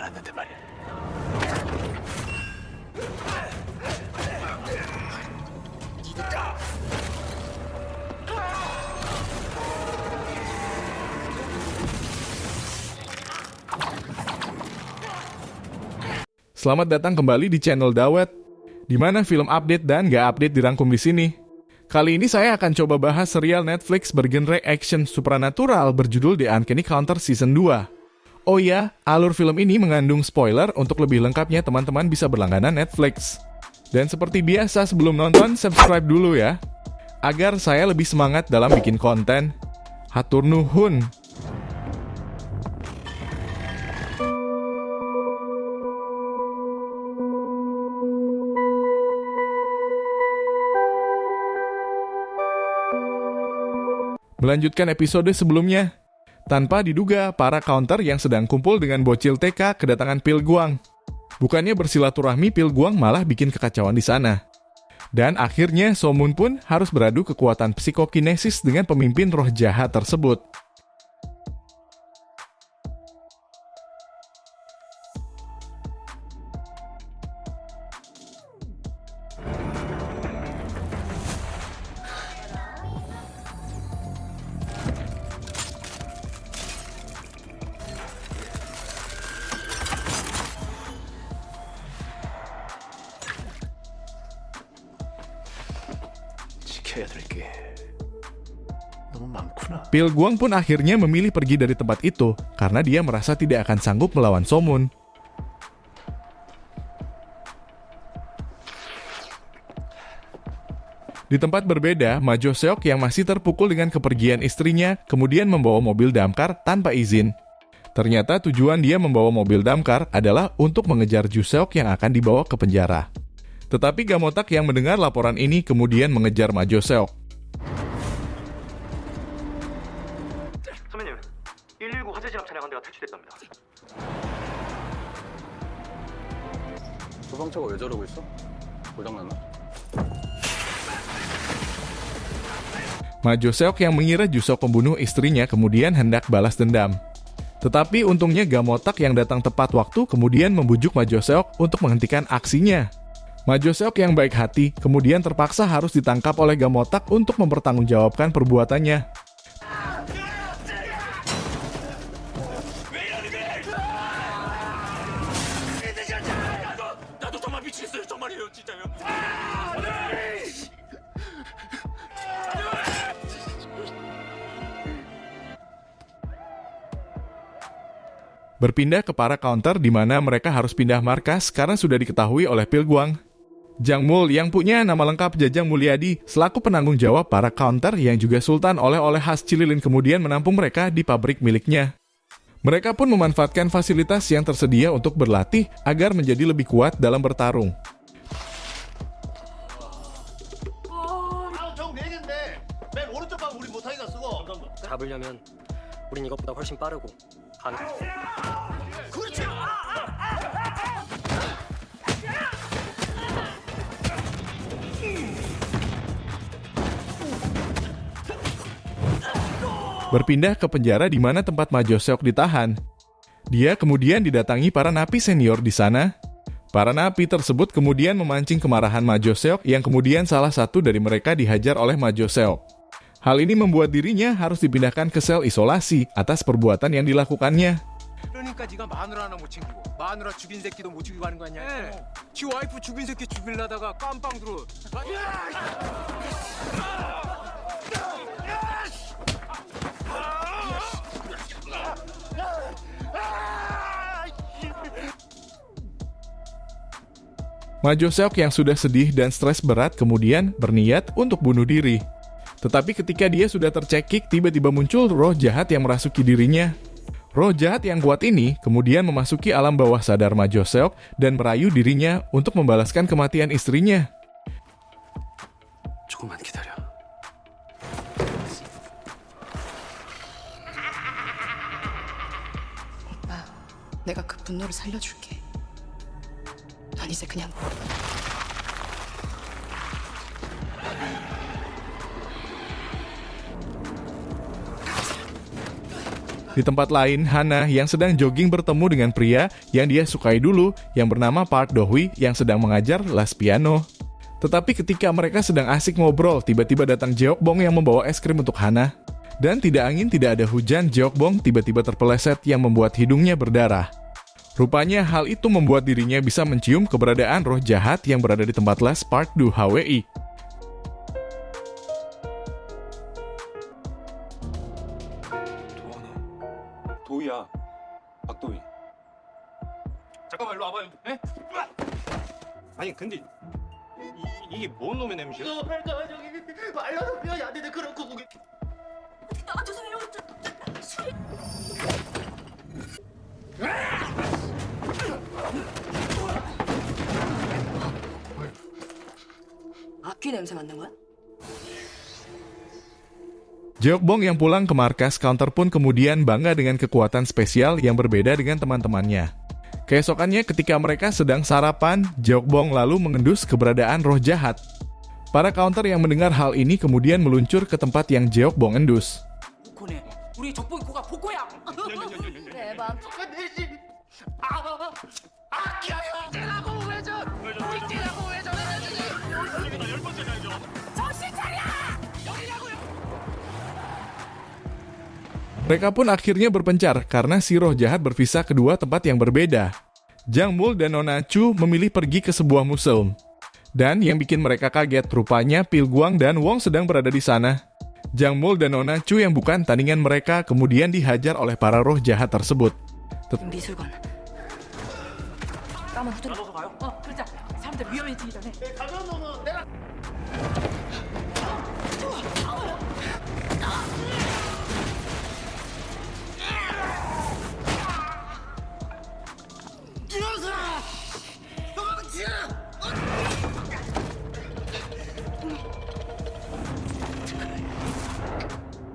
않았는데 말이야. Selamat datang kembali di channel Dawet, di mana film update dan gak update dirangkum di sini. Kali ini saya akan coba bahas serial Netflix bergenre action supranatural berjudul The Uncanny Counter Season 2. Oh ya, alur film ini mengandung spoiler, untuk lebih lengkapnya teman-teman bisa berlangganan Netflix. Dan seperti biasa sebelum nonton, subscribe dulu ya, agar saya lebih semangat dalam bikin konten. Hatur nuhun. Melanjutkan episode sebelumnya. Tanpa diduga, para counter yang sedang kumpul dengan bocil TK kedatangan Pil Guang. Bukannya bersilaturahmi, Pil Guang malah bikin kekacauan di sana. Dan akhirnya So-moon pun harus beradu kekuatan psikokinesis dengan pemimpin roh jahat tersebut. Pil Guang pun akhirnya memilih pergi dari tempat itu karena dia merasa tidak akan sanggup melawan So-moon. Di tempat berbeda, Ma Jo-seok yang masih terpukul dengan kepergian istrinya kemudian membawa mobil damkar tanpa izin. Ternyata tujuan dia membawa mobil damkar adalah untuk mengejar Ju-seok yang akan dibawa ke penjara. Tetapi Gamotak yang mendengar laporan ini kemudian mengejar Ma Jo-seok. 소방차가 왜 저러고 있어? 고장났나? Ma Jo-seok yang mengira Ju-seok pembunuh istrinya kemudian hendak balas dendam. Tetapi untungnya Gamotak yang datang tepat waktu kemudian membujuk Ma Jo-seok untuk menghentikan aksinya. Ma Jo-seok yang baik hati kemudian terpaksa harus ditangkap oleh Gamotak untuk mempertanggungjawabkan perbuatannya. Berpindah ke para counter di mana mereka harus pindah markas karena sudah diketahui oleh Pil Guang. Jang Mul yang punya nama lengkap Jajang Mulyadi selaku penanggung jawab para counter yang juga sultan oleh-oleh khas Cililin kemudian menampung mereka di pabrik miliknya. Mereka pun memanfaatkan fasilitas yang tersedia untuk berlatih agar menjadi lebih kuat dalam bertarung. 잡으려면 우린 이것보다 훨씬 빠르고 Berpindah ke penjara di mana tempat Ma Jo-seok ditahan. Dia kemudian didatangi para napi senior di sana. Para napi tersebut kemudian memancing kemarahan Ma Jo-seok yang kemudian salah satu dari mereka dihajar oleh Ma Jo-seok. Hal ini membuat dirinya harus dipindahkan ke sel isolasi atas perbuatan yang dilakukannya. 그러니까 네가 마누라 하나 못 챙기고 마누라 죽인 새끼도 못 죽이고 하는 거 아니야? 지 와이프 죽인 새끼 죽이려다가 깜빵 들어. Ma Jo-seok yang sudah sedih dan stres berat kemudian berniat untuk bunuh diri. Tetapi ketika dia sudah tercekik, tiba-tiba muncul roh jahat yang merasuki dirinya. Roh jahat yang kuat ini kemudian memasuki alam bawah sadar Ma Jo-seok dan merayu dirinya untuk membalaskan kematian istrinya. 조금만 기다려. 오빠, 내가 그 분노를 살려줄게. 넌 이제 그냥 Di tempat lain, Hana yang sedang jogging bertemu dengan pria yang dia sukai dulu yang bernama Park Do-hwi yang sedang mengajar les piano. Tetapi ketika mereka sedang asik ngobrol, tiba-tiba datang Jeokbong yang membawa es krim untuk Hana. Dan tidak angin tidak ada hujan, Jeokbong tiba-tiba terpeleset yang membuat hidungnya berdarah. Rupanya hal itu membuat dirinya bisa mencium keberadaan roh jahat yang berada di tempat les Park Do-hwi. 도희야. 박도희. 잠깐만 일로 와봐요. 에? 아니 근데 이게 뭔 놈의 냄새야? 아 죄송해요. 술이. 악귀 냄새 맡는 거야? Jeokbong yang pulang ke markas counter pun kemudian bangga dengan kekuatan spesial yang berbeda dengan teman-temannya. Keesokannya ketika mereka sedang sarapan, Jeokbong lalu mengendus keberadaan roh jahat. Para counter yang mendengar hal ini kemudian meluncur ke tempat yang Jeokbong endus. 고네. 우리 적봉이 코가 복고야. 대박. Mereka pun akhirnya berpencar karena si roh jahat berpisah ke dua tempat yang berbeda. Jang Mul dan Nona Chu memilih pergi ke sebuah museum. Dan yang bikin mereka kaget, rupanya Pil Guang dan Wong sedang berada di sana. Jang Mul dan Nona Chu yang bukan tandingan mereka kemudian dihajar oleh para roh jahat tersebut. 미술관. 까만 후드로. 나눠서 가요? 그러자. 사람들 위험해지기 전에.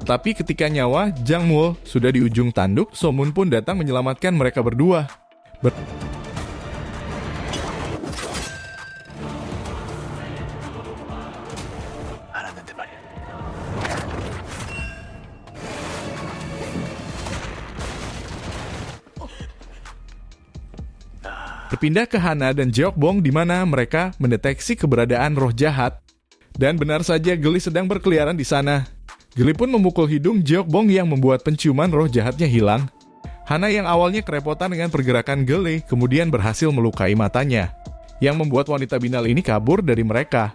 Tapi ketika nyawa Jang Mul sudah di ujung tanduk, Somun pun datang menyelamatkan mereka berdua. 알았는데 말이야. Berpindah ke Hana dan Jeokbong di mana mereka mendeteksi keberadaan roh jahat. Dan benar saja Geli sedang berkeliaran di sana. Geli pun memukul hidung Jeokbong yang membuat penciuman roh jahatnya hilang. Hana yang awalnya kerepotan dengan pergerakan Geli kemudian berhasil melukai matanya, yang membuat wanita binal ini kabur dari mereka.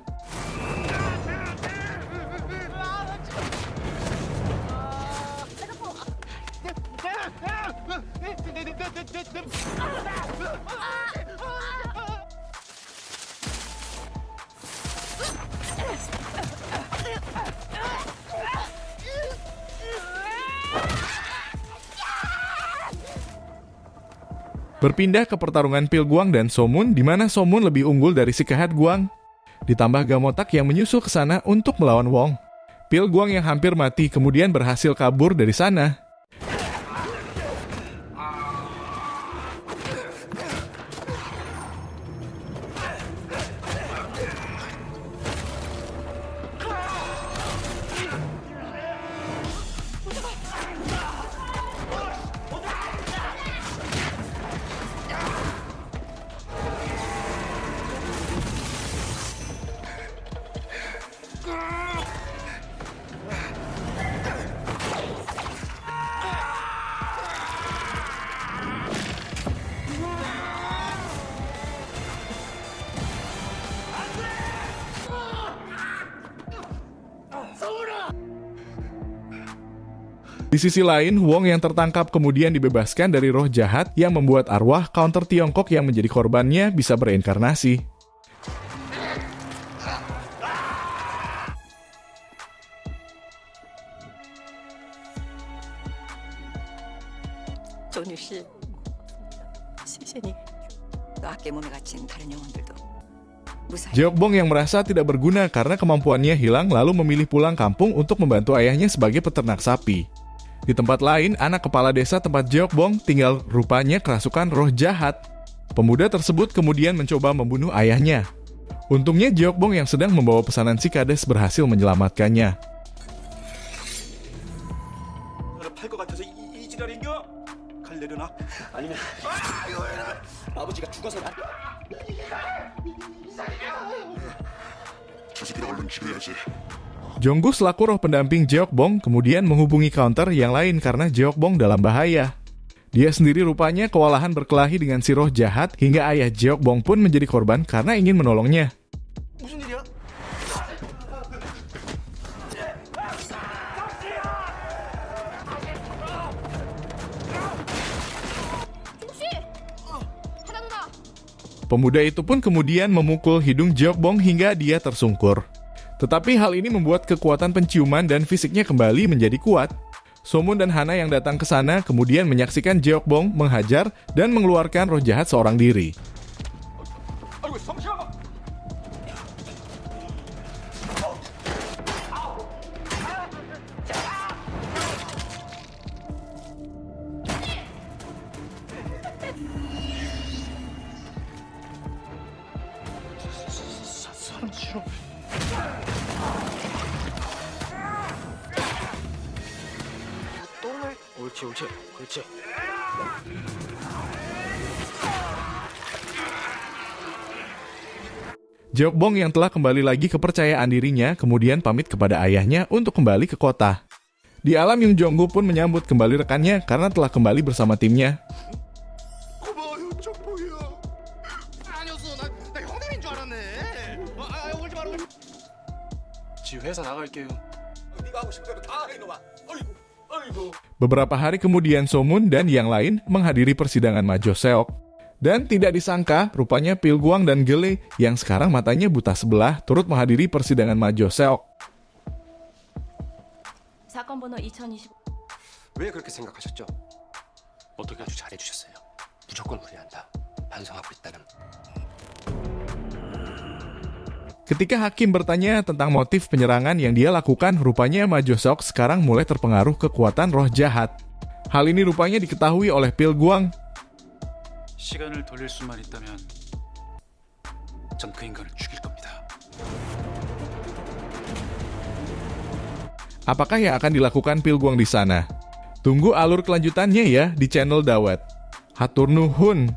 Berpindah ke pertarungan Pil Guang dan Somun, di mana Somun lebih unggul dari si Kehat Guang. Ditambah Gamotak yang menyusul ke sana untuk melawan Wong. Pil Guang yang hampir mati kemudian berhasil kabur dari sana. Di sisi lain, Wong yang tertangkap kemudian dibebaskan dari roh jahat yang membuat arwah counter Tiongkok yang menjadi korbannya bisa bereinkarnasi. 조뉴씨, 시신이 또 악계 몸에 갇힌 다른 영혼들도 무사히. Jeokbong yang merasa tidak berguna karena kemampuannya hilang lalu memilih pulang kampung untuk membantu ayahnya sebagai peternak sapi. Di tempat lain, anak kepala desa tempat Jeokbong tinggal rupanya kerasukan roh jahat. Pemuda tersebut kemudian mencoba membunuh ayahnya. Untungnya Jeokbong yang sedang membawa pesanan si kades berhasil menyelamatkannya. 팔것 같아서 이 지랄인 겨. 아니면 아버지가 죽어서 나 자식이 얼른 죽여야지. Jonggu selaku roh pendamping Jeokbong kemudian menghubungi counter yang lain karena Jeokbong dalam bahaya. Dia sendiri rupanya kewalahan berkelahi dengan si roh jahat hingga ayah Jeokbong pun menjadi korban karena ingin menolongnya. 무슨 일이야? Pemuda itu pun kemudian memukul hidung Jeokbong hingga dia tersungkur. Tetapi hal ini membuat kekuatan penciuman dan fisiknya kembali menjadi kuat. Somun dan Hana yang datang ke sana kemudian menyaksikan Jeokbong menghajar dan mengeluarkan roh jahat seorang diri. 아이고 성시아. 옳지 옳지 그렇지. Jeokbong yang telah kembali lagi kepercayaan dirinya kemudian pamit kepada ayahnya untuk kembali ke kota. Di alam Yung Jonggu pun menyambut kembali rekannya karena telah kembali bersama timnya. 고마워요, 정보야. 아니었어. 나 형님인 줄 알았네. 울지 마라. 지 회사 나갈게요. 네가 하고 싶은 대로 다 해, 이놈아. 아이고, 아이고. Beberapa hari kemudian Somun dan yang lain menghadiri persidangan Ma Jo-seok. Dan tidak disangka, rupanya Pilguang dan Gele yang sekarang matanya buta sebelah turut menghadiri persidangan Ma Jo-seok. 사건 번호 2025. 왜 그렇게 생각하셨죠? 어떻게 아주 잘해주셨어요. 무조건 후회한다. 반성하고 있다는. Ketika hakim bertanya tentang motif penyerangan yang dia lakukan, rupanya Ma Jo-seok sekarang mulai terpengaruh kekuatan roh jahat. Hal ini rupanya diketahui oleh Pilguang. 시간을 돌릴 수만 있다면 전 그 인간을 죽일 겁니다. Apakah yang akan dilakukan Pilguang di sana? Tunggu alur kelanjutannya ya di channel Dawet. Hatur nuhun.